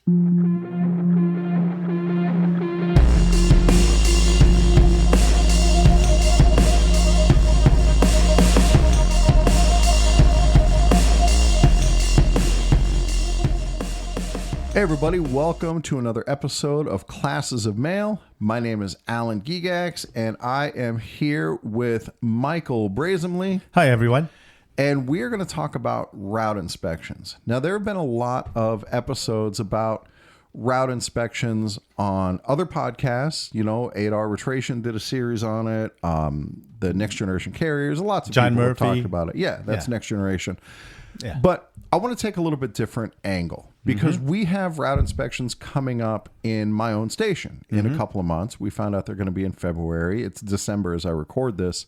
Hey everybody, welcome to another episode of Classes of Mail. My name is Alan Gigax, and I am here with Michael Brazenly. Hi everyone. And we are going to talk about route inspections. Now, there have been a lot of episodes about route inspections on other podcasts. You know, ADAR Arbitration did a series on it. The Next Generation Carriers, lots of John people Murphy have talked about it. Yeah, that's Next Generation. Yeah. But I want to take a little bit different angle because we have route inspections coming up in my own station in a couple of months. We found out they're going to be in February. It's December as I record this.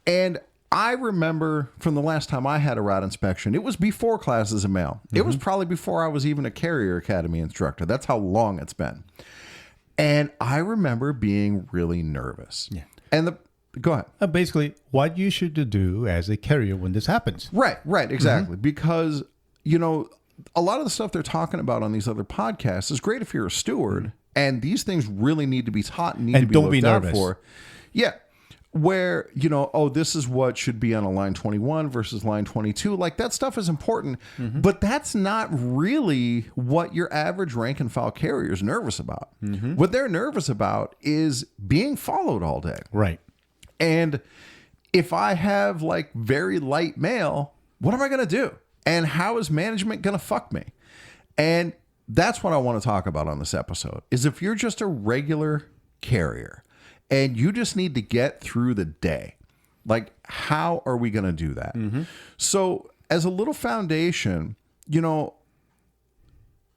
And I remember from the last time I had a route inspection, it was before Classes of Mail. It was probably before I was even a Carrier Academy instructor. That's how long it's been. And I remember being really nervous. Yeah. And go ahead. Basically, what you should do as a carrier when this happens. Right, exactly. Because, you know, a lot of the stuff they're talking about on these other podcasts is great if you're a steward, and these things really need to be taught and need to be don't be looked out nervous. for. Yeah. Where, you know, oh, this is what should be on a line 21 versus line 22. Like, that stuff is important, but that's not really what your average rank and file carrier is nervous about. What they're nervous about is being followed all day. Right. And if I have like very light mail, what am I going to do? And how is management going to fuck me? And that's what I want to talk about on this episode is if you're just a regular carrier and you just need to get through the day, like how are we going to do that? So as a little foundation, you know,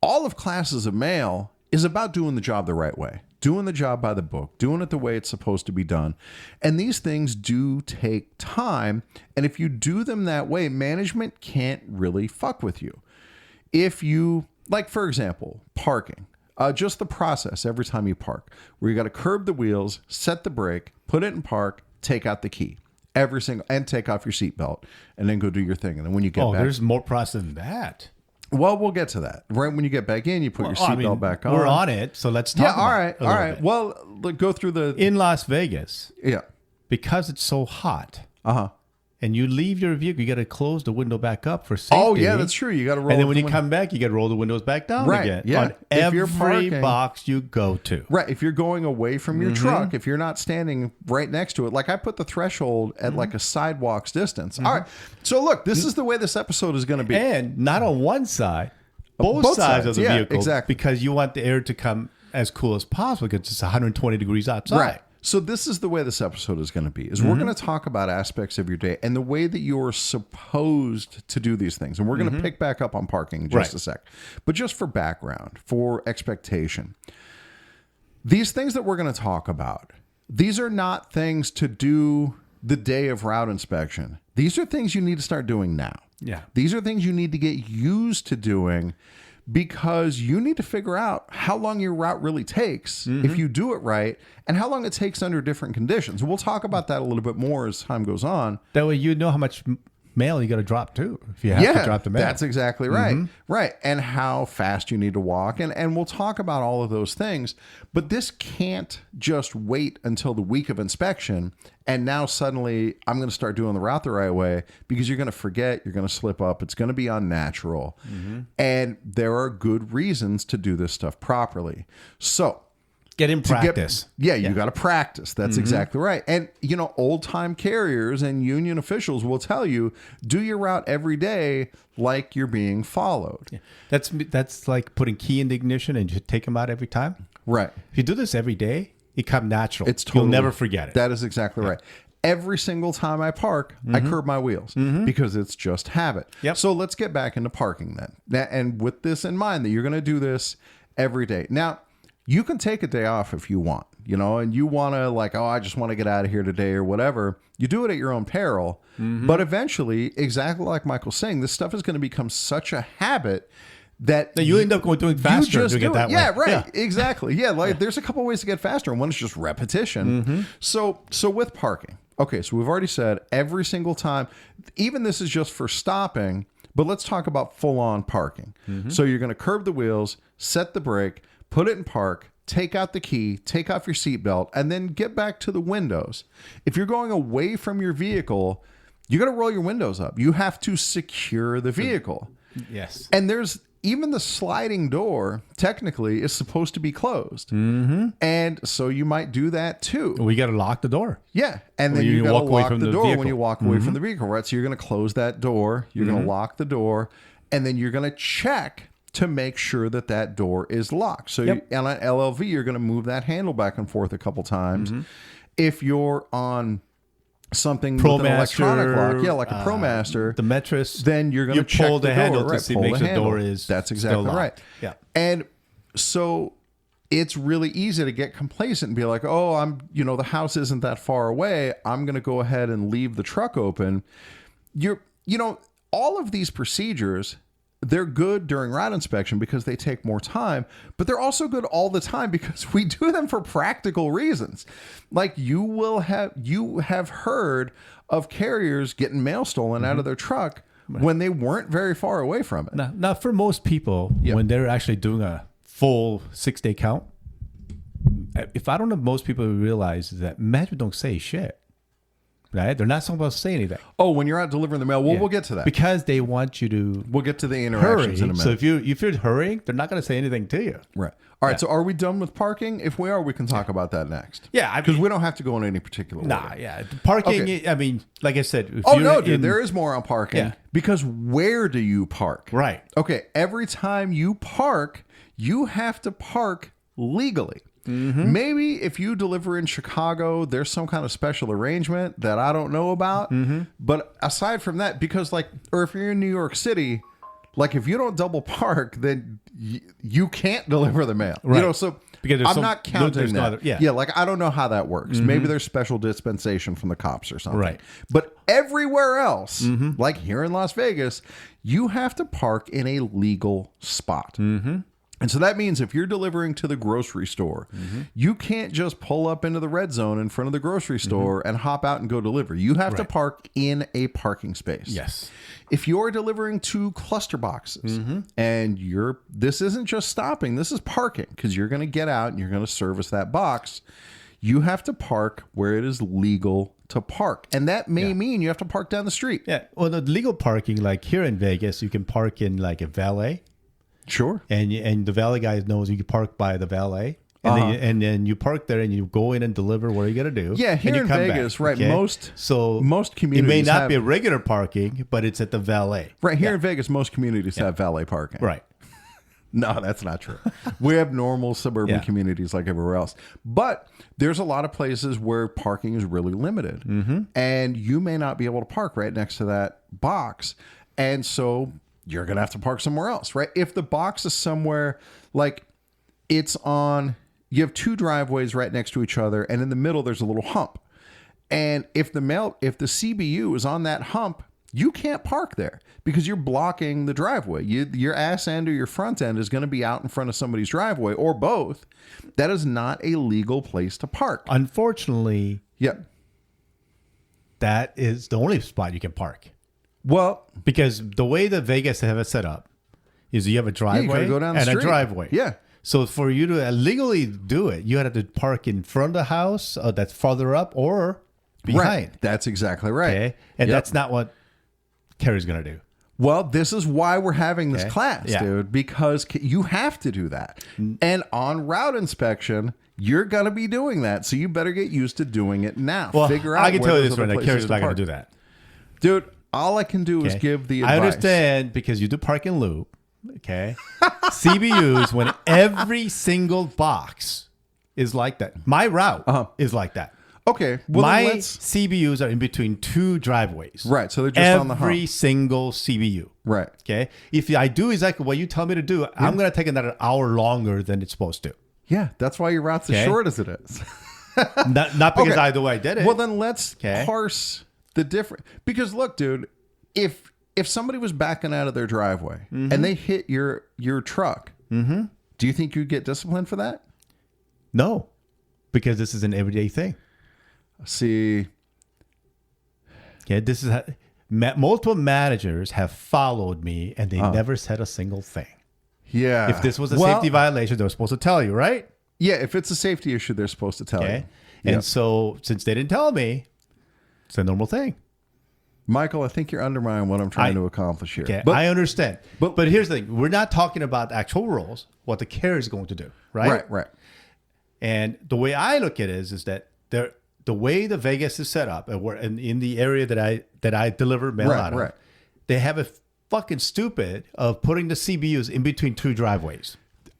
all of Classes of Mail is about doing the job the right way. Doing the job by the book, doing it the way it's supposed to be done. And these things do take time. And if you do them that way, management can't really fuck with you. If you, like, for example, parking, just the process every time you park, where you got to curb the wheels, set the brake, put it in park, take out the key. And take off your seatbelt, and then go do your thing. And then when you get back. There's more process than that. Well, we'll get to that. Right when you get back in, you put your seatbelt back on. We're on it, so let's talk about it. All right. Well, go through the... In Las Vegas, Yeah. because it's so hot, Uh-huh. and you leave your vehicle, you got to close the window back up for safety. Oh, yeah, that's true. You got to roll. And then when you come back, you got to roll the windows back down again. Yeah. On If you're every parking- box you go to. Right. If you're going away from your truck, if you're not standing right next to it, like I put the threshold at like a sidewalk's distance. All right. So look, this is the way this episode is going to be. And not on one side, both sides of the vehicle. Exactly. Because you want the air to come as cool as possible because it's 120 degrees outside. Right. So this is the way this episode is going to be, is we're going to talk about aspects of your day and the way that you're supposed to do these things. And we're going to pick back up on parking in just a sec. But just for background, for expectation, these things that we're going to talk about, these are not things to do the day of route inspection. These are things you need to start doing now. Yeah. These are things you need to get used to doing because you need to figure out how long your route really takes if you do it right and how long it takes under different conditions. We'll talk about that a little bit more as time goes on. That way you know how much mail you got to drop too. If you have to drop the mail. That's exactly right. Right. And how fast you need to walk. And we'll talk about all of those things. But this can't just wait until the week of inspection. And now suddenly I'm going to start doing the route the right way because you're going to forget, you're going to slip up. It's going to be unnatural. And there are good reasons to do this stuff properly. So Get in practice. You got to practice. That's exactly right. And, you know, old time carriers and union officials will tell you, do your route every day like you're being followed. Yeah. That's like putting key in the ignition and just take them out every time. Right. If you do this every day, it comes natural. It's totally, You'll never forget it. That is exactly right. Every single time I park, I curb my wheels because it's just habit. Yep. So let's get back into parking then. And with this in mind, that you're going to do this every day. Now, you can take a day off if you want, you know, and you want to like, oh, I just want to get out of here today or whatever. You do it at your own peril. But eventually, exactly like Michael's saying, this stuff is going to become such a habit that you end up doing faster doing it that way. Yeah, right. Yeah. Exactly. Yeah, like there's a couple ways to get faster, and one is just repetition. So with parking, okay, so we've already said every single time, even this is just for stopping, But let's talk about full-on parking. So you're going to curb the wheels, set the brake, put it in park, take out the key, take off your seatbelt, and then get back to the windows. If you're going away from your vehicle, you got to roll your windows up. You have to secure the vehicle. Yes. And there's even the sliding door technically is supposed to be closed. And so you might do that too. We got to lock the door. Yeah. And then you you got walk to away lock from the the door when vehicle. you walk away from the vehicle, right? So you're going to close that door. You're going to lock the door. And then you're going to check to make sure that that door is locked. So Yep. on an LLV, you're going to move that handle back and forth a couple times. If you're on something with an electronic lock, like a ProMaster, the mattress, then you're going to check pull the handle door, to see pull make the the handle. door is That's still exactly locked. right. Yeah. And so it's really easy to get complacent and be like, oh, the house isn't that far away. I'm going to go ahead and leave the truck open. All of these procedures, they're good during route inspection because they take more time, but they're also good all the time because we do them for practical reasons. Like you have heard of carriers getting mail stolen out of their truck when they weren't very far away from it. Now, for most people, when they're actually doing a full 6-day count, if I don't know, most people realize that management don't say shit. Right? They're not supposed to say anything. Oh, when you're out delivering the mail, we'll get to that. Because they want you to We'll get to the interactions hurry. in a minute. So if you're hurrying, they're not going to say anything to you. Right. All right. So are we done with parking? If we are, we can talk about that next. Yeah, Because we don't have to go in any particular Nah, order. yeah. Parking, Okay. I mean, like I said. If Oh, you're no, dude. in- There is more on parking. Yeah. Because where do you park? Right. Okay. Every time you park, you have to park legally. Maybe if you deliver in Chicago, there's some kind of special arrangement that I don't know about. But aside from that, or if you're in New York City, like if you don't double park, then you can't deliver the mail. Right. So Because there's I'm not counting there's no that. other- yeah. Like I don't know how that works. Maybe there's special dispensation from the cops or something. Right. But everywhere else, like here in Las Vegas, you have to park in a legal spot. And so that means if you're delivering to the grocery store, you can't just pull up into the red zone in front of the grocery store and hop out and go deliver. You have to park in a parking space. Yes. If you're delivering to cluster boxes and this isn't just stopping, this is parking because you're going to get out and you're going to service that box. You have to park where it is legal to park. And that may mean you have to park down the street. Yeah. Well, the legal parking, like here in Vegas, you can park in like a valet. Sure. And the valet guy knows you can park by the valet. And then you park there and you go in and deliver what you got to do. Yeah, here and you in come Vegas, back, right, okay? most communities it may not have- be a regular parking, but it's at the valet. Right here in Vegas, most communities have valet parking. Right. No, that's not true. We have normal suburban communities like everywhere else. But there's a lot of places where parking is really limited. And you may not be able to park right next to that box. And so you're going to have to park somewhere else, right? If the box is somewhere like you have two driveways right next to each other, and in the middle there's a little hump. And if the CBU is on that hump, you can't park there because you're blocking the driveway. Your ass end or your front end is going to be out in front of somebody's driveway or both. That is not a legal place to park. Unfortunately, that is the only spot you can park. Well, Because the way that Vegas have it set up is you have a you driveway gotta go down the and a street. driveway. Yeah. So for you to legally do it, you had to park in front of the house that's farther up or behind. Right. That's exactly right. Okay. And Yep. that's not what Carrie's going to do. Well, this is why we're having this class, Yeah. dude, because you have to do that. And on route inspection, you're going to be doing that. So you better get used to doing it now. Well, Figure out I can where tell you those this right other now. places Carrie's not going park. to do that. Dude, all I can do is Okay? give the I advice. understand because you do park and loop. Okay. CBUs, when every single box is like that. My route is like that. Okay. Well, My then let's... CBUs are in between two driveways. Right. So they're just on the hump. Every single CBU. Right. Okay. If I do exactly what you tell me to do, I'm going to take another hour longer than it's supposed to. Yeah. That's why your route's as Okay. short as it is. Not because Okay. I the way I did it. Well, then let's Okay. parse the difference. Because look, dude, if somebody was backing out of their driveway and they hit your truck, do you think you'd get disciplined for that? No, because this is an everyday thing. See, Okay. This is multiple managers have followed me, and they never said a single thing. Yeah. If this was a safety violation, they were supposed to tell you, right? Yeah, if it's a safety issue, they're supposed to tell you. And Yep. so since they didn't tell me, it's a normal thing. Michael, I think you're undermining what I'm trying to accomplish here. Okay, But I understand. But here's the thing. We're not talking about actual rules, what the carrier is going to do, right? Right. And the way I look at it is that the way the Vegas is set up, and we're in the area that I deliver mail out of, they have a fucking stupid of putting the CBUs in between two driveways.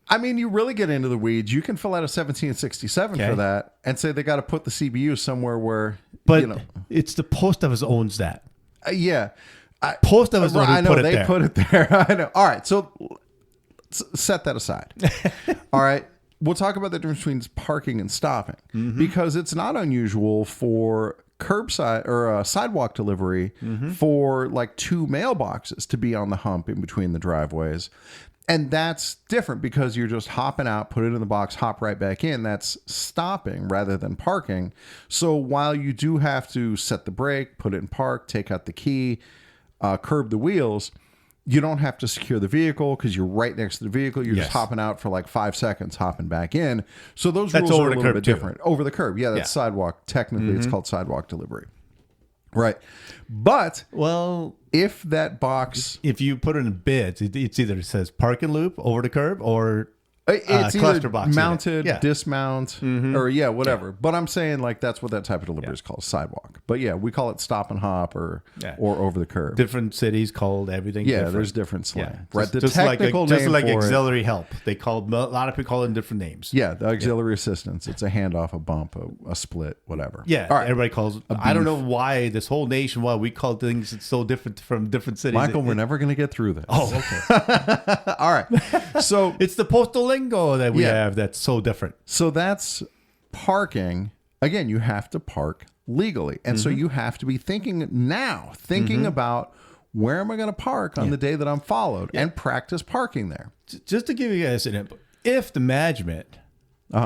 I mean, you really get into the weeds. You can fill out a 1767 for that and say they got to put the CBU somewhere where, but it's the post office owns that. Yeah. Post office owns I know, put it they there. put it there. I know. All right. So set that aside. All right. We'll talk about the difference between parking and stopping because it's not unusual for curbside or sidewalk delivery for like two mailboxes to be on the hump in between the driveways. And that's different because you're just hopping out, put it in the box, hop right back in. That's stopping rather than parking. So while you do have to set the brake, put it in park, take out the key, curb the wheels, you don't have to secure the vehicle because you're right next to the vehicle. You're just hopping out for like 5 seconds, hopping back in. So those rules are a little bit different. Over the curb. Yeah, that's sidewalk. Technically, it's called sidewalk delivery. Right. But if that box... If you put it in bids, it's either it says park and loop over the curb or it's cluster either box mounted, dismount, or whatever. But I'm saying like that's what that type of delivery is called, sidewalk. But yeah, we call it stop and hop or over the curb. Different cities called everything different. There's different slang. Yeah. Right. The just technical like, name like for auxiliary it, help. They called a lot of people call it different names. Yeah, the auxiliary assistance. It's a handoff, a bump, a split, whatever. Yeah. All right. Everybody calls it. I don't know why this whole nationwide we call things so different from different cities. Michael, we're never going to get through this. Oh, okay. All right. So it's the postal lingo that we have that's so different. So that's parking. Again, you have to park legally. And so you have to be thinking about where am I going to park on the day that I'm followed and practice parking there. Just to give you guys an input, if the management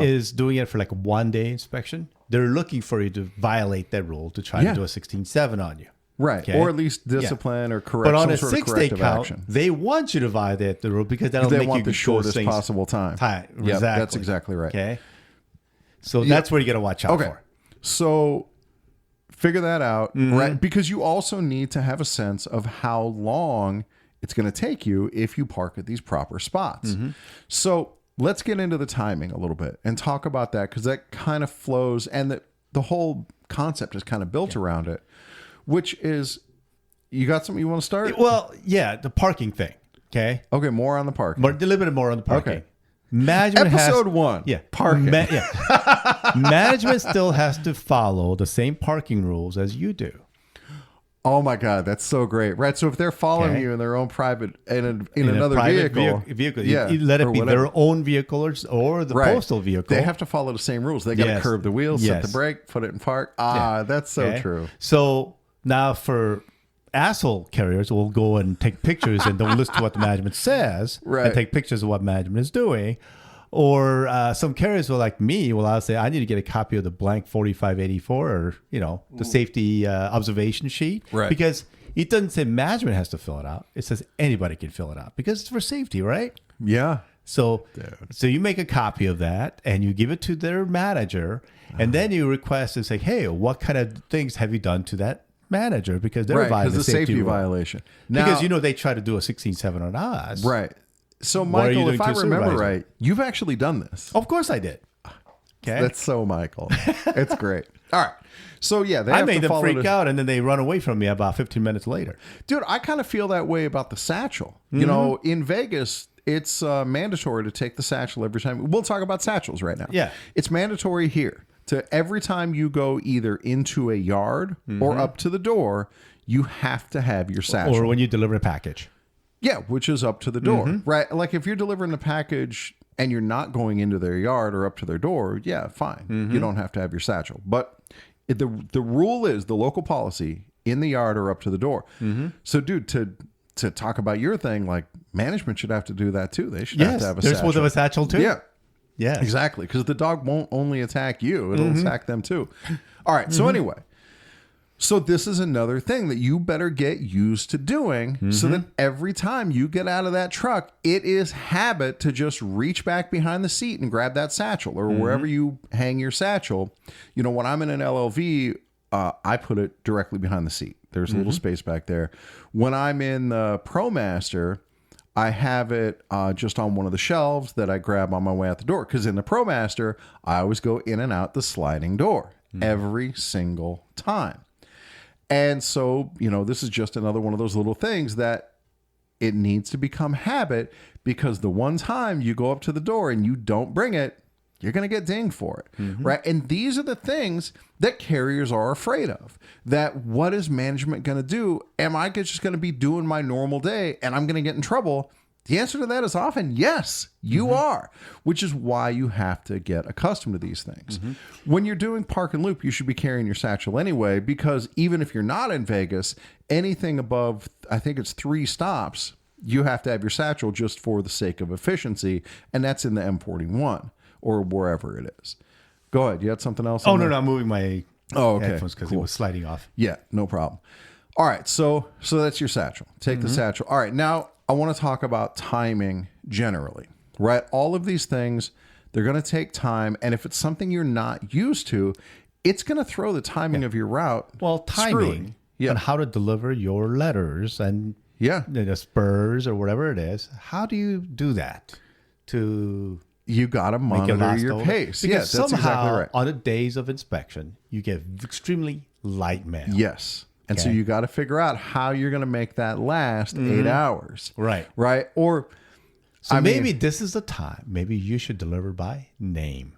is doing it for like a 1-day inspection, they're looking for you to violate that rule to try to do a 16-7 on you. Right. Okay? Or at least discipline or correct. But on a some sort of 6-day count, action. they want you to violate the rule because that'll make want you the shortest possible time. Yeah, exactly. That's exactly right. Okay. So that's where you got to watch out for. So figure that out, right? Because you also need to have a sense of how long it's going to take you if you park at these proper spots. So let's get into the timing a little bit and talk about that because that kind of flows and the whole concept is kind of built around it. Which is, you got something you want to start? Well, yeah, the parking thing. Okay. Okay, more on the parking. A little bit more on the parking. Okay. Management Episode 1. Yeah. Parking. Management still has to follow the same parking rules as you do. Oh my God, that's so great. Right. So if they're following you in their own private, in another vehicle. You let it be their own vehicle or the postal vehicle. They have to follow the same rules. They got to curb the wheels, set the brake, put it in park. That's so true. So now for asshole carriers, we'll go and take pictures and don't listen to what the management says and take pictures of what management is doing. Or some carriers will, like me, I'll say, I need to get a copy of the blank 4584 or, the safety observation sheet. Right. Because it doesn't say management has to fill it out. It says anybody can fill it out because it's for safety, right? Yeah. So you make a copy of that and you give it to their manager and then you request and say, hey, what kind of things have you done to that manager? Because they're violating the safety violation. Now, because, they try to do a 16-7 on us. Right. So, Michael, if I remember right, you've actually done this. Of course I did. Okay. That's so Michael. It's great. All right. So, they I have made to them freak out, and then they run away from me about 15 minutes later. Dude, I kind of feel that way about the satchel. You know, in Vegas, it's mandatory to take the satchel every time. We'll talk about satchels right now. Yeah. It's mandatory here to every time you go either into a yard or up to the door, you have to have your satchel. Or when you deliver a package. Yeah, which is up to the door, right? Like if you're delivering a package and you're not going into their yard or up to their door, yeah, fine. You don't have to have your satchel. But the rule is the local policy in the yard or up to the door. So, dude, to talk about your thing, like management should have to do that too. They should have to have a satchel. They're supposed to have a satchel too? Yeah. Yeah. Exactly. Because the dog won't only attack you, it'll attack them too. All right. So anyway, So this is another thing that you better get used to doing so that every time you get out of that truck, it is habit to just reach back behind the seat and grab that satchel or wherever you hang your satchel. You know, when I'm in an LLV, I put it directly behind the seat. There's a little space back there. When I'm in the ProMaster, I have it just on one of the shelves that I grab on my way out the door. Because in the ProMaster, I always go in and out the sliding door every single time. And so, you know, this is just another one of those little things that it needs to become habit, because the one time you go up to the door and you don't bring it, you're going to get dinged for it, right? And these are the things that carriers are afraid of. That what is management going to do? Am I just going to be doing my normal day and I'm going to get in trouble? The answer to that is often yes, you are, which is why you have to get accustomed to these things. When you're doing park and loop, you should be carrying your satchel anyway, because even if you're not in Vegas, anything above, I think it's 3 stops, you have to have your satchel just for the sake of efficiency, and that's in the M41 or wherever it is. Go ahead. You had something else? Oh, no, I'm moving my headphones because it was sliding off. Yeah, no problem. All right, so that's your satchel. Take the satchel. All right, now I want to talk about timing generally, right? All of these things, they're going to take time. And if it's something you're not used to, it's going to throw the timing of your route. Well, timing and how to deliver your letters and the spurs or whatever it is. How do you do that to... You got to monitor your pace. Because that's exactly right. On the days of inspection, you get extremely light mail. Yes. And so you got to figure out how you're going to make that last 8 hours. Right. Right. Or so maybe this is the time. Maybe you should deliver by name.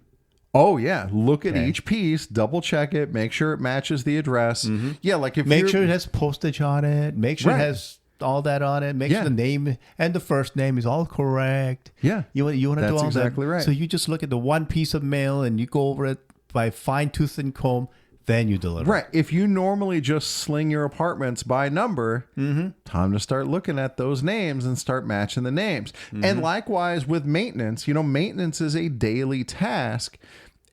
Oh, yeah. Look at each piece, double check it, make sure it matches the address. Yeah. Like if make sure it has postage on it, make sure it has all that on it, make sure the name and the first name is all correct. Yeah. You want to do all That's exactly right. So you just look at the one piece of mail and you go over it by fine tooth and comb. Then you deliver. Right. If you normally just sling your apartments by number, time to start looking at those names and start matching the names. And likewise with maintenance, you know, maintenance is a daily task.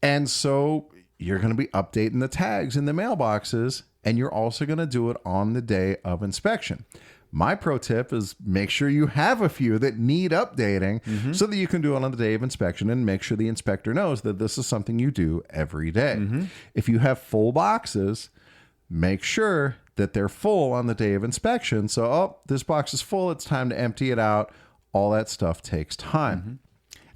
And so you're going to be updating the tags in the mailboxes, and you're also going to do it on the day of inspection. My pro tip is make sure you have a few that need updating so that you can do it on the day of inspection and make sure the inspector knows that this is something you do every day. If you have full boxes, make sure that they're full on the day of inspection. So, this box is full. It's time to empty it out. All that stuff takes time.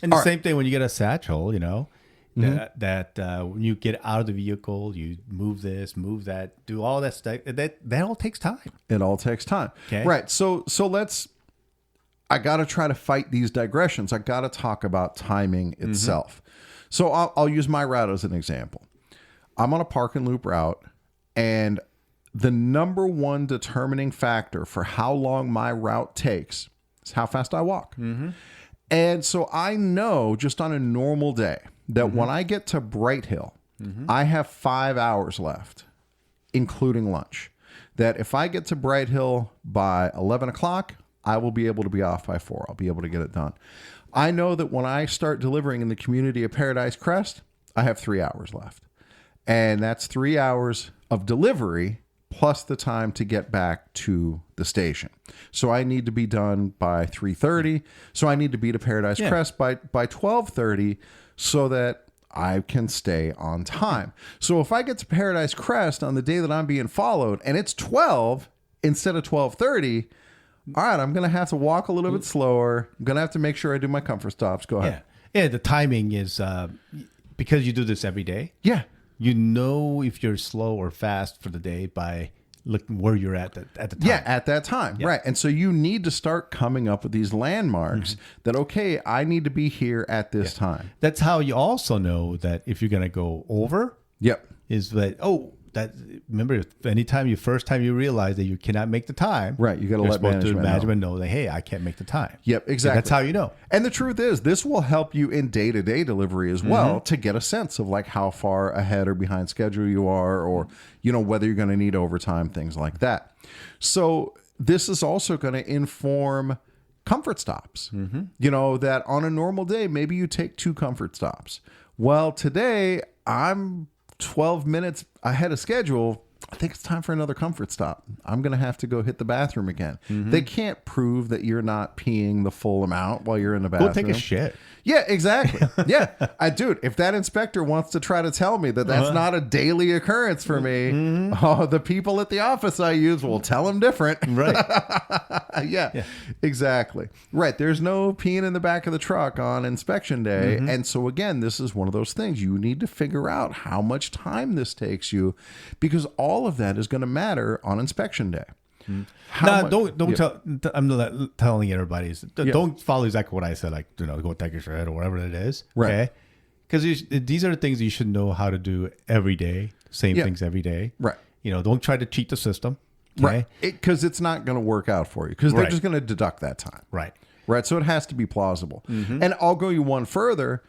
And the same thing when you get a satchel, you know, that when you get out of the vehicle, you move this, move that, do all that stuff. That all takes time. It all takes time. Okay. Right. So I got to try to fight these digressions. I got to talk about timing itself. So I'll use my route as an example. I'm on a park and loop route, and the number one determining factor for how long my route takes is how fast I walk. And so I know just on a normal day that when I get to Bright Hill, I have 5 hours left, including lunch. That if I get to Bright Hill by 11 o'clock, I will be able to be off by 4. I'll be able to get it done. I know that when I start delivering in the community of Paradise Crest, I have 3 hours left. And that's 3 hours of delivery plus the time to get back to the station. So I need to be done by 3:30. So I need to be to Paradise Crest by 12:30 so that I can stay on time. So if I get to Paradise Crest on the day that I'm being followed and it's 12 instead of 12:30, all right, I'm going to have to walk a little bit slower. I'm going to have to make sure I do my comfort stops. Go ahead. Yeah, the timing is because you do this every day. Yeah. You know if you're slow or fast for the day by looking where you're at the time. Yeah, at that time. Yeah. Right. And so you need to start coming up with these landmarks that, okay, I need to be here at this time. That's how you also know that if you're going to go over. Yep. Is that, remember, anytime first time you realize that you cannot make the time. Right. You got to let management know that, hey, I can't make the time. Yep, exactly. So that's how you know. And the truth is, this will help you in day-to-day delivery as well to get a sense of like how far ahead or behind schedule you are, or, you know, whether you're going to need overtime, things like that. So this is also going to inform comfort stops. You know, that on a normal day, maybe you take 2 comfort stops. Well, today I'm 12 minutes ahead of schedule. I think it's time for another comfort stop. I'm going to have to go hit the bathroom again. They can't prove that you're not peeing the full amount while you're in the bathroom. Go take a shit. Yeah, exactly. Yeah. Dude, if that inspector wants to try to tell me that that's not a daily occurrence for me, the people at the office I use will tell them different. Right. Yeah, exactly. Right. There's no peeing in the back of the truck on inspection day. And so, again, this is one of those things. You need to figure out how much time this takes you, because all of that is going to matter on inspection day. Don't tell. I'm not telling everybody. Don't follow exactly what I said. Like, go take a shred or whatever it is. Right. Okay. Because these are the things you should know how to do every day. Same things every day. Right. Don't try to cheat the system. Okay? Right. Because it's not going to work out for you, because they're just going to deduct that time. Right. Right. So it has to be plausible. And I'll go you one further.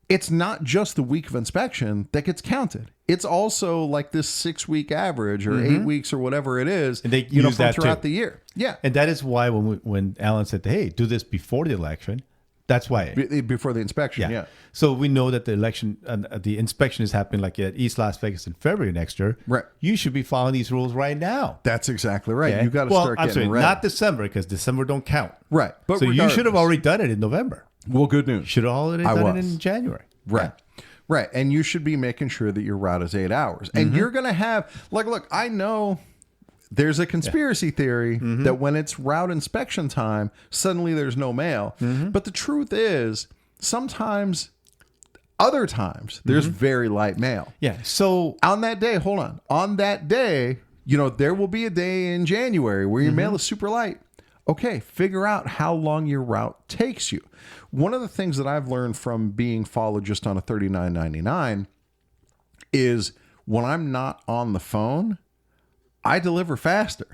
It's not just the week of inspection that gets counted. It's also like this 6-week average or 8 weeks or whatever it is, and they use that throughout the year. Yeah. And that is why when Alan said, hey, do this before the election, that's why. Before the inspection, yeah. So we know that the election, the inspection is happening like at East Las Vegas in February next year. Right. You should be following these rules right now. That's exactly right. Okay? You got to start getting ready. Not December, because December don't count. Right. But so you should have already done it in November. Well, good news. Should have already done it in January. Right. Yeah. Right. And you should be making sure that your route is 8 hours. And you're going to have, look, I know there's a conspiracy theory that when it's route inspection time, suddenly there's no mail. But the truth is, other times, there's very light mail. Yeah. So on that day, on that day, there will be a day in January where your mail is super light. Okay, figure out how long your route takes you. One of the things that I've learned from being followed just on a $39.99 is when I'm not on the phone, I deliver faster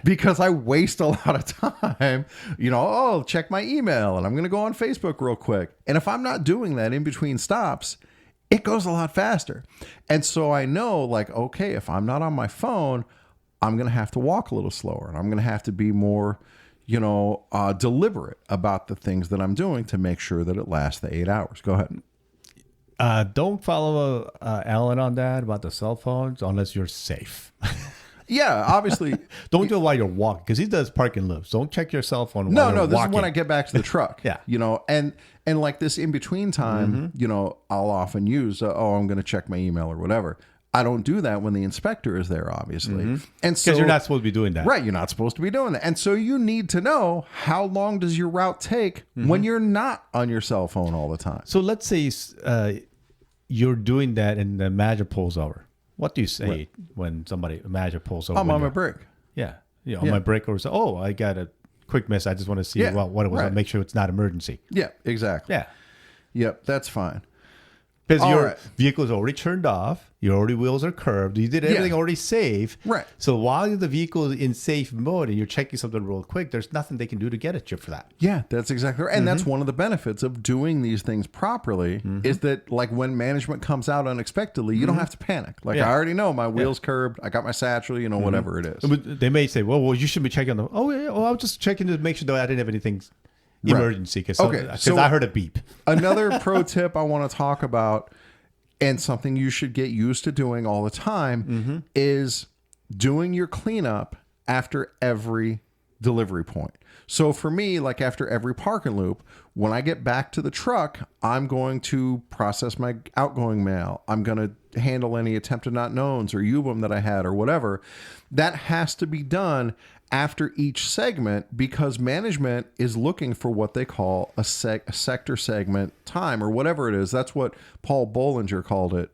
because I waste a lot of time. Check my email and I'm going to go on Facebook real quick. And if I'm not doing that in between stops, it goes a lot faster. And so I know, okay, if I'm not on my phone, I'm going to have to walk a little slower and I'm going to have to be more deliberate about the things that I'm doing to make sure that it lasts the 8 hours. Go ahead. Don't follow Alan on that about the cell phones unless you're safe. Yeah, obviously. Don't do it while you're walking, because he does parking loops. Don't check your cell phone while you're walking. This is when I get back to the truck. Yeah. And like this in between time, I'll often use, I'm going to check my email or whatever. I don't do that when the inspector is there, obviously. And so, because you're not supposed to be doing that. Right, you're not supposed to be doing that. And so you need to know, how long does your route take when you're not on your cell phone all the time. So let's say you're doing that and the manager pulls over. What do you say when a manager pulls over? I'm on my break. Yeah. On my break, or say, I got a quick miss. I just want to see what it was. I'll make sure it's not emergency. Yeah, exactly. Yeah. Yep, that's fine. Because your vehicle is already turned off, your wheels are curved, you did everything already safe. Right. So while the vehicle is in safe mode and you're checking something real quick, there's nothing they can do to get at you for that. Yeah, that's exactly right. And that's one of the benefits of doing these things properly is that, when management comes out unexpectedly, you don't have to panic. I already know my wheel's curbed, I got my satchel, whatever it is. They may say, well, you should be checking I was just checking to make sure that I didn't have anything emergency, because I heard a beep. Another pro tip I want to talk about, and something you should get used to doing all the time, is doing your cleanup after every delivery point. So for me, after every parking loop, when I get back to the truck, I'm going to process my outgoing mail. I'm going to handle any attempted not knowns or UBM that I had or whatever. That has to be done after each segment, because management is looking for what they call a sector segment time or whatever it is. That's what Paul Bollinger called it,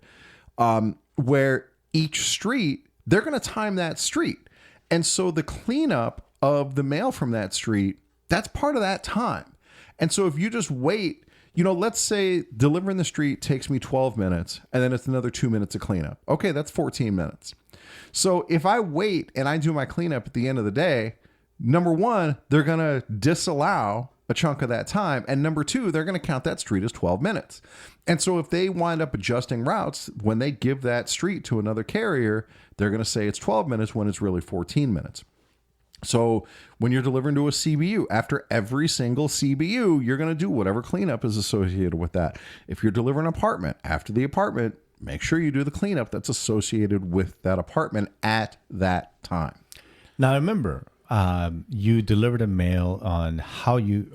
where each street, they're going to time that street. And so the cleanup of the mail from that street, that's part of that time. And so if you just wait, let's say delivering the street takes me 12 minutes and then it's another 2 minutes of cleanup. Okay, that's 14 minutes. So if I wait and I do my cleanup at the end of the day, number one, they're going to disallow a chunk of that time. And number two, they're going to count that street as 12 minutes. And so if they wind up adjusting routes, when they give that street to another carrier, they're going to say it's 12 minutes when it's really 14 minutes. So when you're delivering to a CBU, after every single CBU, you're going to do whatever cleanup is associated with that. If you're delivering an apartment, after the apartment, make sure you do the cleanup that's associated with that apartment at that time. Now remember, you deliver the mail on how you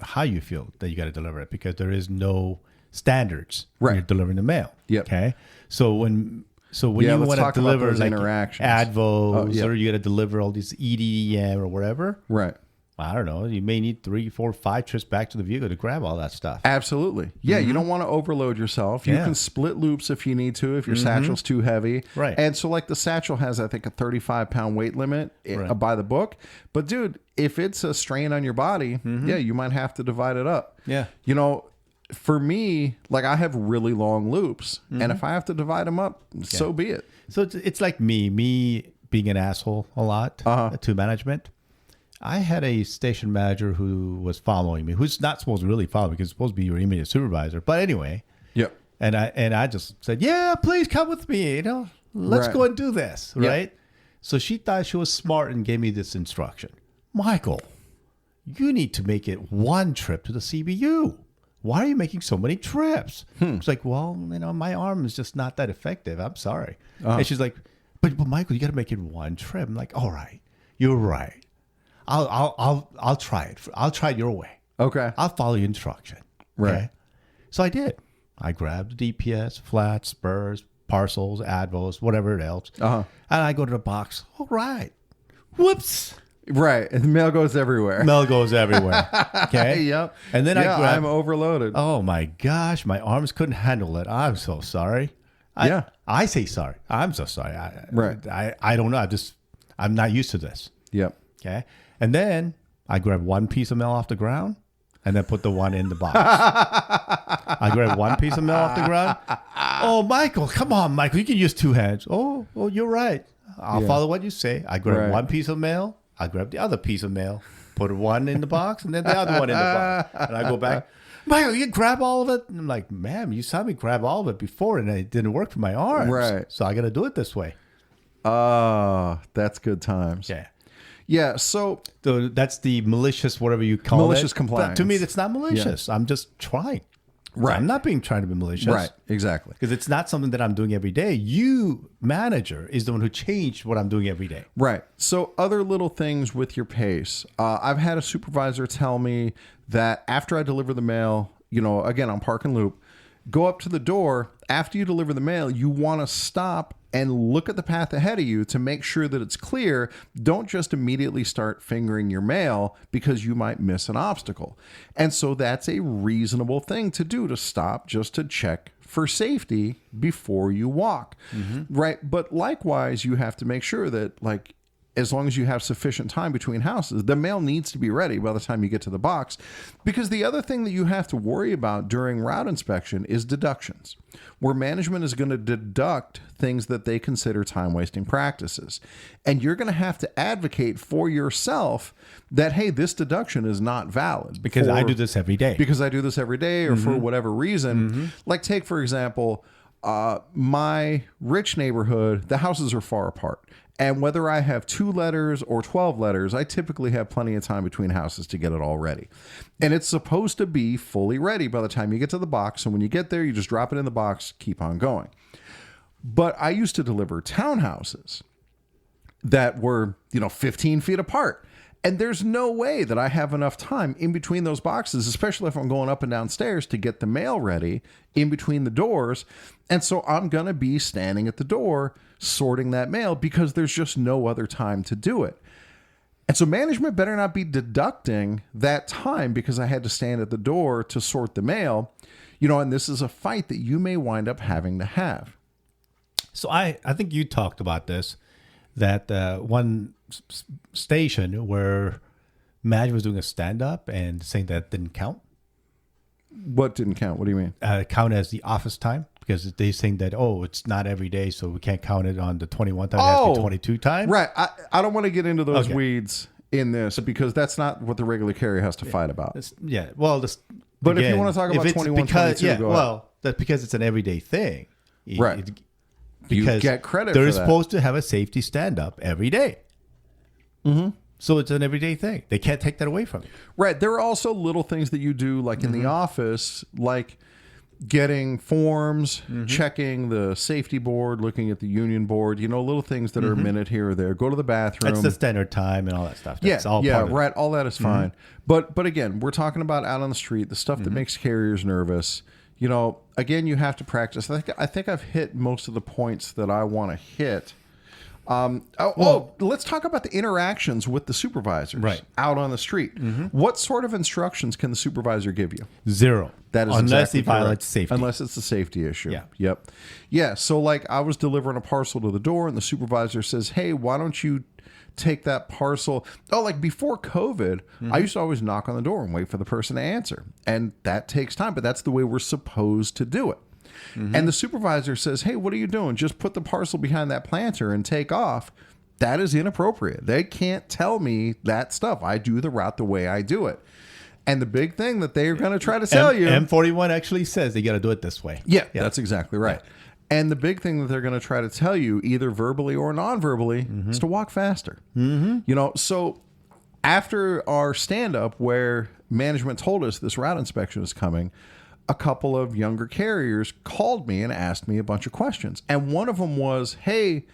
feel that you got to deliver it, because there is no standards when you're delivering the mail. Yep. Okay. So when you want to deliver like advos, or you got to deliver all these EDM or whatever. Right. I don't know. You may need 3, 4, 5 trips back to the vehicle to grab all that stuff. Absolutely. Yeah, you don't want to overload yourself. You can split loops if you need to, if your satchel's too heavy. Right. And so like the satchel has, I think, a 35-pound weight limit by the book. But dude, if it's a strain on your body, you might have to divide it up. Yeah. You know, for me, like I have really long loops. And if I have to divide them up, so be it. So it's like me being an asshole a lot to management. I had a station manager who was following me, who's not supposed to really follow me because it's supposed to be your immediate supervisor. But anyway, and I just said, yeah, please come with me. You know, let's go and do this, right? So she thought she was smart and gave me this instruction. Michael, you need to make it 1 trip to the CBU. Why are you making so many trips? It's like, well, you know, my arm is just not that effective. I'm sorry. And she's like, but Michael, you got to make it 1 trip. I'm like, all right, you're right. I'll try it. I'll try it your way. Okay. I'll follow your instruction. Right. Okay? So I did. I grabbed the DPS, flats, spurs, parcels, advos, whatever else. And I go to the box. All right. Whoops. Right. And the mail goes everywhere. Mail goes everywhere. Okay. Yep. And then I'm overloaded. Oh my gosh. My arms couldn't handle it. I'm so sorry. I say sorry. I'm so sorry. I don't know. I'm not used to this. Yep. Okay. And then I grab 1 piece of mail off the ground and then put the 1 in the box. I grab 1 piece of mail off the ground. Oh, Michael, come on, Michael. You can use 2 hands. Oh, you're right. I'll follow what you say. I grab 1 piece of mail. I grab the other piece of mail, put 1 in the box, and then the other 1 in the box. And I go back. Michael, you grab all of it? And I'm like, ma'am, you saw me grab all of it before, and it didn't work for my arms. Right. So I got to do it this way. That's good times. Yeah. Yeah, so that's the malicious, whatever you call malicious it. compliance. But to me, that's not malicious. I'm just trying. Right. I'm not trying to be malicious. Right, exactly. Because it's not something that I'm doing every day. You, manager, is the one who changed what I'm doing every day. Right. So other little things with your pace. I've had a supervisor tell me that after I deliver the mail, you know, again, on Park and Loop, go up to the door. After you deliver the mail, you want to stop and look at the path ahead of you to make sure that it's clear. Don't just immediately start fingering your mail because you might miss an obstacle. And so that's a reasonable thing to do, to stop just to check for safety before you walk. Right. But likewise, you have to make sure that, like, as long as you have sufficient time between houses, the mail needs to be ready by the time you get to the box. Because the other thing that you have to worry about during route inspection is deductions, where management is going to deduct things that they consider time-wasting practices. And you're going to have to advocate for yourself that, hey, this deduction is not valid. Because I do this every day. Because I do this every day, or for whatever reason. Like, take, for example, my rich neighborhood, the houses are far apart. And whether I have 2 letters or 12 letters, I typically have plenty of time between houses to get it all ready. And it's supposed to be fully ready by the time you get to the box. And when you get there, you just drop it in the box, keep on going. But I used to deliver townhouses that were, 15 feet apart. And there's no way that I have enough time in between those boxes, especially if I'm going up and down stairs, to get the mail ready in between the doors. And so I'm going to be standing at the door sorting that mail because there's just no other time to do it. And so management better not be deducting that time because I had to stand at the door to sort the mail, and this is a fight that you may wind up having to have. So I think you talked about this, that one station where management was doing a stand-up and saying that didn't count. What didn't count? What do you mean? Count as the office time. Because they're saying that, it's not every day, so we can't count it on the 21 time. It has to be 22 times. Right. I don't want to get into those weeds in this because that's not what the regular carrier has to fight about. But if you want to talk about 21, 22, go ahead. That's because it's an everyday thing. Right. Because you get credit they're for that. supposed to have a safety stand-up every day. So it's an everyday thing. They can't take that away from you. Right. There are also little things that you do, like in the office, like getting forms, checking the safety board, looking at the union board, little things that are a minute here or there. Go to the bathroom. That's the standard time and all that stuff. That's all part of it. Right. All that is fine. But again, we're talking about out on the street, the stuff that makes carriers nervous. Again, you have to practice. I think I've hit most of the points that I want to hit. Let's talk about the interactions with the supervisors out on the street. What sort of instructions can the supervisor give you? Zero. That is unless exactly he violates safety. Unless it's a safety issue. Yeah. Yep. Yeah. So I was delivering a parcel to the door and the supervisor says, hey, why don't you take that parcel? Before COVID, I used to always knock on the door and wait for the person to answer. And that takes time, but that's the way we're supposed to do it. And the supervisor says, hey, what are you doing? Just put the parcel behind that planter and take off. That is inappropriate. They can't tell me that stuff. I do the route the way I do it. And the big thing that they're going to try to sell you. M41 actually says they got to do it this way. Yeah, that's exactly right. And the big thing that they're going to try to tell you, either verbally or non-verbally, is to walk faster. So after our stand-up where management told us this route inspection is coming, a couple of younger carriers called me and asked me a bunch of questions. And one of them was, hey,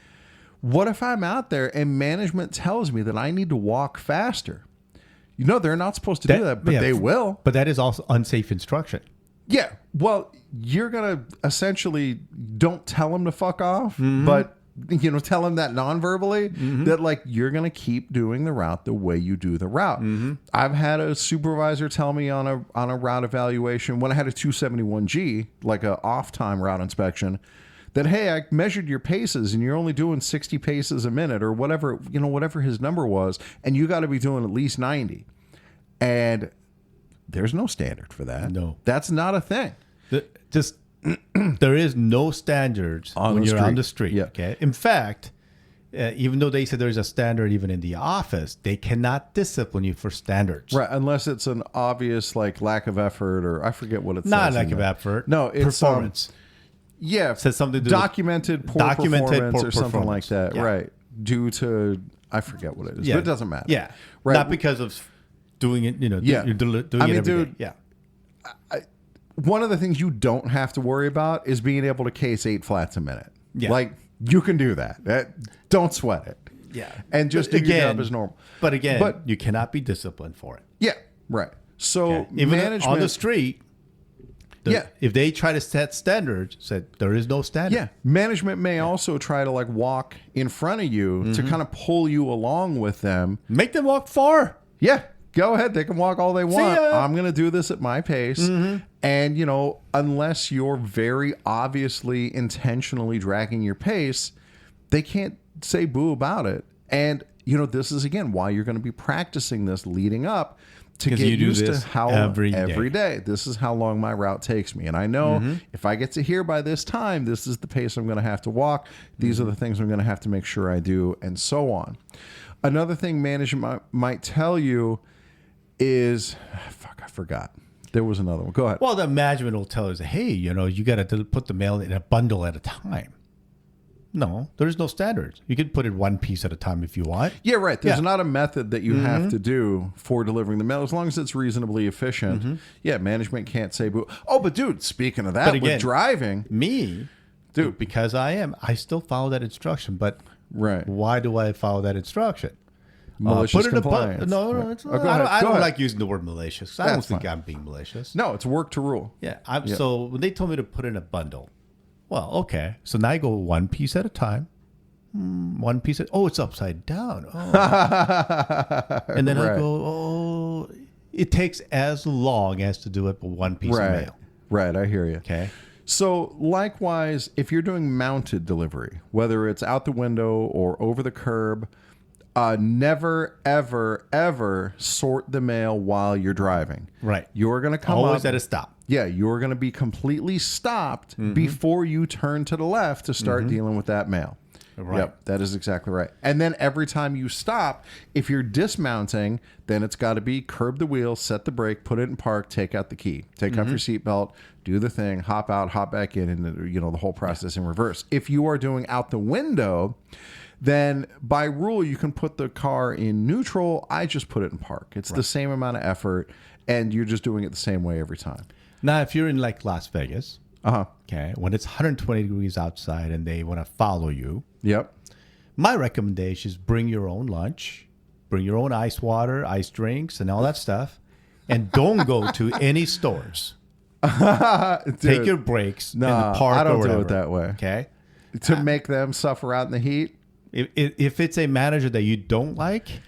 what if I'm out there and management tells me that I need to walk faster? They're not supposed to do that, but they will. But that is also unsafe instruction. Yeah. Well, you're going to essentially don't tell them to fuck off, but tell them that non-verbally that you're going to keep doing the route the way you do the route. I've had a supervisor tell me on a route evaluation when I had a 271G, like a off time route inspection, that, hey, I measured your paces and you're only doing 60 paces a minute or whatever, whatever his number was. And you got to be doing at least 90. And there's no standard for that. No, that's not a thing. There is no standards when you're on the street. Yeah. Okay. In fact, even though they said there's a standard even in the office, they cannot discipline you for standards. Right. Unless it's an obvious lack of effort or I forget what it's not lack of effort. No, it's performance. It says something to documented poor performance or something like that. Yeah. Right. Due to I forget what it is. But it doesn't matter. Yeah. Right. Not because of doing it, you're doing it every day. Yeah. One of the things you don't have to worry about is being able to case 8 flats a minute. Yeah. You can do that. Don't sweat it. Yeah. And just do your job as normal. But again, you cannot be disciplined for it. Yeah. Right. So even management on the street, if they try to set standards, said there is no standard. Yeah. Management may also try to walk in front of you to kind of pull you along with them. Make them walk far. Yeah. Go ahead. They can walk all they want. I'm going to do this at my pace. And, unless you're very obviously intentionally dragging your pace, they can't say boo about it. And, this is, again, why you're going to be practicing this leading up to get used to how every day. This is how long my route takes me. And I know if I get to here by this time, this is the pace I'm going to have to walk. These are the things I'm going to have to make sure I do, and so on. Another thing management might tell you is, I forgot. There was another one. Go ahead. Well, the management will tell us, hey, you got to put the mail in a bundle at a time. No, there's no standards. You can put it one piece at a time if you want. Yeah, right. There's not a method that you have to do for delivering the mail as long as it's reasonably efficient. Yeah, management can't say boo. Oh, but dude, speaking of that, again, with driving. Dude, because I still follow that instruction. But why do I follow that instruction? Malicious compliance. No, it's not. I don't like using the word malicious. I don't think I'm being malicious. No, it's work to rule. Yeah. So when they told me to put in a bundle, well, okay. So now I go one piece at a time. One piece. It's upside down. And then I go, it takes as long as to do it with one piece of mail. Right. I hear you. Okay. So likewise, if you're doing mounted delivery, whether it's out the window or over the curb, never, ever, ever sort the mail while you're driving. Right. You're going to come always up, at a stop. Yeah, you're going to be completely stopped before you turn to the left to start dealing with that mail. Right. Yep, that is exactly right. And then every time you stop, if you're dismounting, then it's got to be curb the wheel, set the brake, put it in park, take out the key, take off your seatbelt, do the thing, hop out, hop back in, and the whole process in reverse. If you are doing out the window, then by rule, you can put the car in neutral. I just put it in park. It's the same amount of effort, and you're just doing it the same way every time. Now, if you're in like Las Vegas, okay, when it's 120 degrees outside and they want to follow you, Yep. my recommendation is bring your own lunch, bring your own ice water, ice drinks, and all that stuff, and don't go to any stores. Take your breaks in the park I don't or whatever. do it that way. Okay. To make them suffer out in the heat. If it's a manager that you don't like,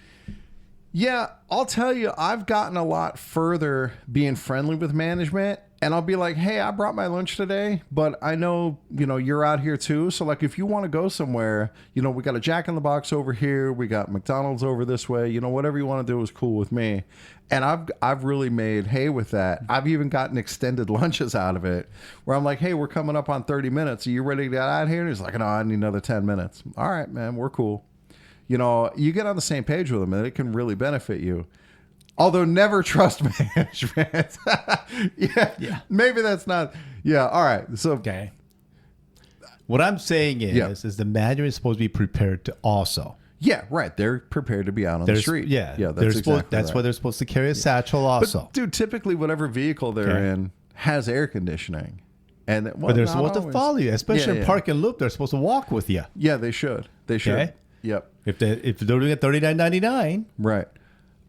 yeah, I'll tell you, I've gotten a lot further being friendly with management. And I'll be like, hey, I brought my lunch today, but I know, you're out here too. So like, if you want to go somewhere, we got a Jack in the Box over here. We got McDonald's over this way. Whatever you want to do is cool with me. And I've really made hay with that. I've even gotten extended lunches out of it where I'm like, hey, we're coming up on 30 minutes. Are you ready to get out here? And he's like, no, I need another 10 minutes. All right, man, we're cool. You get on the same page with them and it can really benefit you. Although never trust management. yeah. Maybe that's not. Yeah. All right. So okay. What I'm saying is the manager is supposed to be prepared to also. Yeah. Right. They're prepared to be out on the street. Yeah. Yeah. That's why they're supposed to carry a satchel also. But, dude, typically whatever vehicle they're in has air conditioning. But they're supposed to follow you, especially in park and loop. They're supposed to walk with you. Yeah, they should. They should. Okay? Yep. If they're doing it $39.99, right.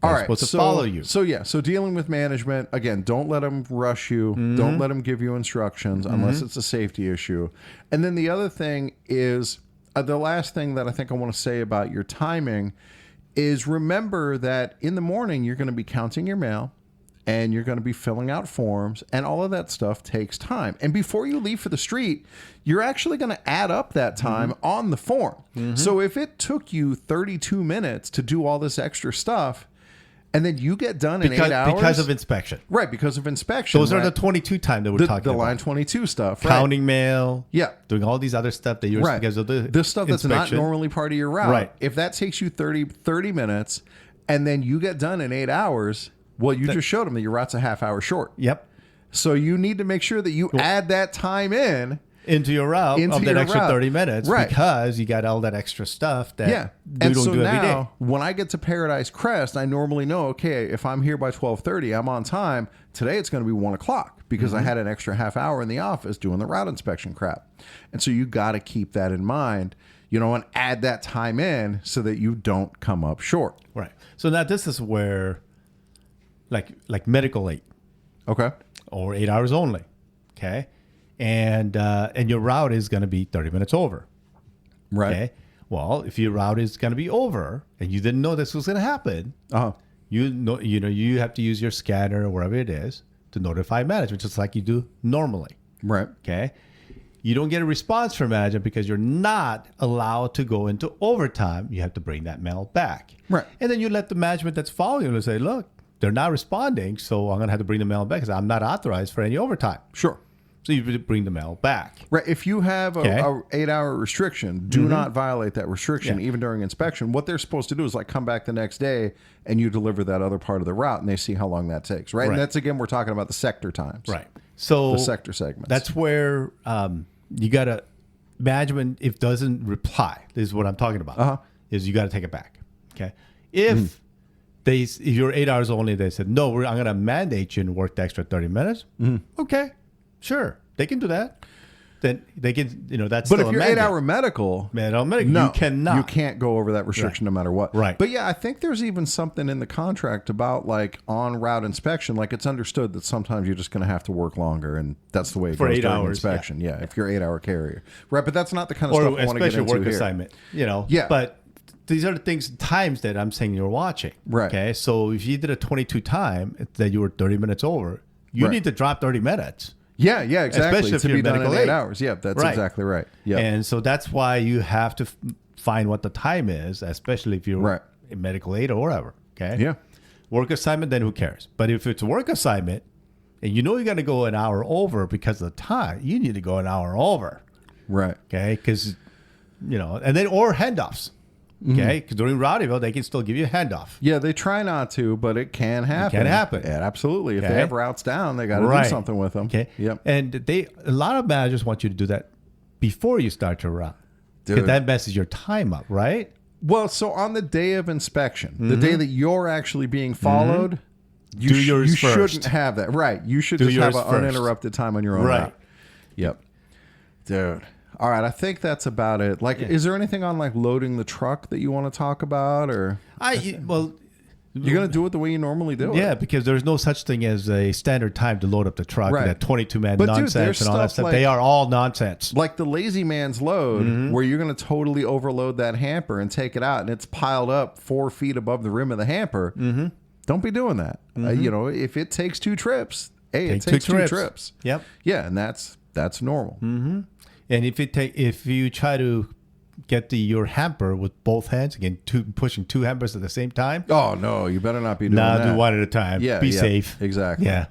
All right, supposed to follow you. So dealing with management, again, don't let them rush you. Mm-hmm. Don't let them give you instructions unless it's a safety issue. And then the other thing is, the last thing that I think I want to say about your timing is remember that in the morning, you're going to be counting your mail and you're going to be filling out forms and all of that stuff takes time. And before you leave for the street, you're actually going to add up that time on the form. Mm-hmm. So if it took you 32 minutes to do all this extra stuff, and then you get done in 8 hours. Because of inspection. Right, because of inspection. Those are the 22 time that we're talking about. The line 22 stuff. Right? Counting mail. Yeah. Doing all these other stuff that you're because of the stuff that's not normally part of your route. Right. If that takes you 30 minutes and then you get done in 8 hours, well, you just showed them that your route's a half hour short. Yep. So you need to make sure that you add that time into your route of that extra 30 minutes because you got all that extra stuff that you don't do every day. When I get to Paradise Crest, I normally know, okay, if I'm here by 12:30, I'm on time. Today it's going to be 1 o'clock because I had an extra half hour in the office doing the route inspection crap. And so you got to keep that in mind, and add that time in so that you don't come up short. Right. So now this is where like medical aid. Okay. Or 8 hours only. Okay. And your route is going to be 30 minutes over. Right. Okay? Well, if your route is going to be over and you didn't know this was going to happen, you have to use your scanner or wherever it is to notify management, just like you do normally. Right. Okay. You don't get a response from management because you're not allowed to go into overtime. You have to bring that mail back. Right. And then you let the management that's following you say, look, they're not responding, so I'm going to have to bring the mail back because I'm not authorized for any overtime. Sure. So you bring the mail back. Right. If you have a 8 hour restriction, do not violate that restriction even during inspection. What they're supposed to do is come back the next day and you deliver that other part of the route and they see how long that takes. Right. And that's, again, we're talking about the sector times. Right. So the sector segments. That's where you got to, management, if doesn't reply, this is what I'm talking about, is you got to take it back. Okay. If you're 8 hours only, they said, no, I'm going to mandate you to work the extra 30 minutes. Okay. Sure, they can do that. Then they can, that's. But still if you're 8 hour medical, no, you cannot. You can't go over that restriction no matter what. Right. But yeah, I think there's even something in the contract about on route inspection. Like it's understood that sometimes you're just going to have to work longer, and that's the way it for goes 8 during hours. Inspection. Yeah, if you're 8 hour carrier, right? But that's not the kind of stuff I want to get into especially work here. assignment. Yeah. But these are the times that I'm saying you're watching. Right. Okay. So if you did a 22 time that you were 30 minutes over, you need to drop 30 minutes. Yeah, exactly. Especially if to you're be done in medical 8 aid. hours. Yeah, that's exactly right. Yeah. And so that's why you have to find what the time is, especially if you're in medical aid or whatever. Okay. Yeah. Work assignment, then who cares? But if it's a work assignment and you got to go an hour over because of the time, you need to go an hour over. Right. Okay. Because, and then, or handoffs. Okay, because during Rowdyville, they can still give you a handoff. Yeah, they try not to, but it can happen. It can happen. Yeah, absolutly. If they have routes down, they got to do something with them. Okay. Yep. And a lot of managers want you to do that before you start your route. Because that messes your time up, right? Well, so on the day of inspection, the day that you're actually being followed, You, do yours you first. shouldn't have that. Right. You should Do just have yours an first. uninterrupted time on your own. Right. route. Yep. Dude. All right. I think that's about it. Like, is there anything on like loading the truck that you want to talk about, or Well, you're going to do it the way you normally do it? yeah, because there's no such thing as a standard time to load up the truck. Right. That 22-man But dude, nonsense there's and all that stuff stuff. like- They are all nonsense. Like the lazy man's load, where you're going to totally overload that hamper and take it out, and it's piled up 4 feet above the rim of the hamper. Don't be doing that. You know, if it takes 2 trips, hey, it takes 2 trips. Yep. Yeah, and that's normal. And if you try to get your hamper with both hands again, pushing 2 hampers at the same time, Oh no, you better not be doing that. do one at a time. Yeah, be yeah, safe. exactly. Yeah,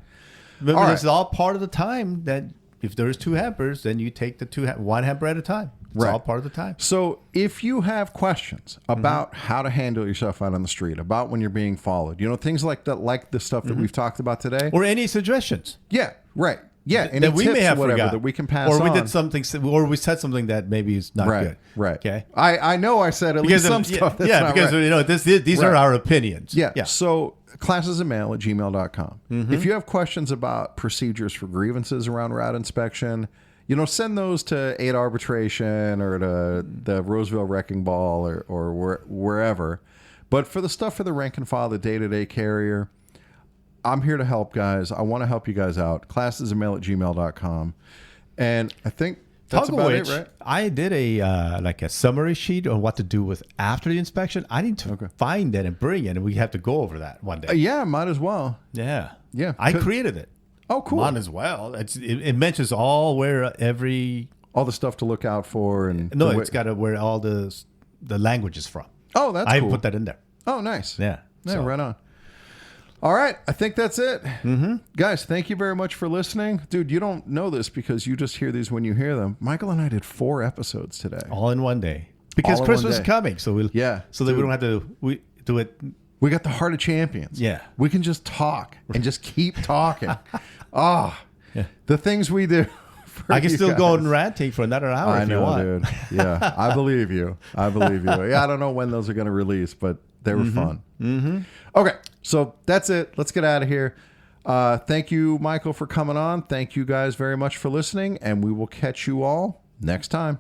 but All it's right. all part of the time that if there's 2 hampers, then you take the one hamper at a time. It's Right. all part of the time. So if you have questions about how to handle yourself out on the street, about when you're being followed, you know, things like that, like the stuff that we've talked about today. Or any suggestions Yeah, right. Yeah, any that we tips may have or whatever forgot, that we can pass or we on. did something, or we said something that maybe is not Right, good. right. Okay. I know I said at least some stuff that's not because right. you know these are Right. our opinions. Yeah. So classesandmail@gmail.com. If you have questions about procedures for grievances around route inspection, you know, send those to 8 Arbitration or to the Roseville Wrecking Ball or wherever. But for the stuff for the rank and file, the day-to-day carrier, I'm here to help, guys. I want to help you guys out. classesandmail@gmail.com. And I think that's Talk about of which, it, right? I did a summary sheet on what to do with after the inspection. I need to find that and bring it, and we have to go over that one day. Yeah, might as well. Yeah. Yeah. I created it. Oh, cool. Might as well. It mentions all where every... All the stuff to look out for. And No, the it's got where all the language is from. Oh, that's I cool. put that in there. Oh, nice. Yeah. Yeah, So- right on. All right. I think that's it. Guys, thank you very much for listening. Dude, you don't know this because you just hear these when you hear them. Michael and I did 4 episodes today. All in one day. Because All in Christmas one is day. coming. So we'll, Yeah, So that we dude. don't have to do it. We got the Heart of Champions. Yeah. We can just talk and just keep talking. The things we do. for I can you still guys. go and ranting for another hour I if know, you want. dude. Yeah, I believe you. I believe you. Yeah, I don't know when those are going to release, but they were fun. Okay, so that's it. Let's get out of here. Thank you, Michael, for coming on. Thank you guys very much for listening, and we will catch you all next time.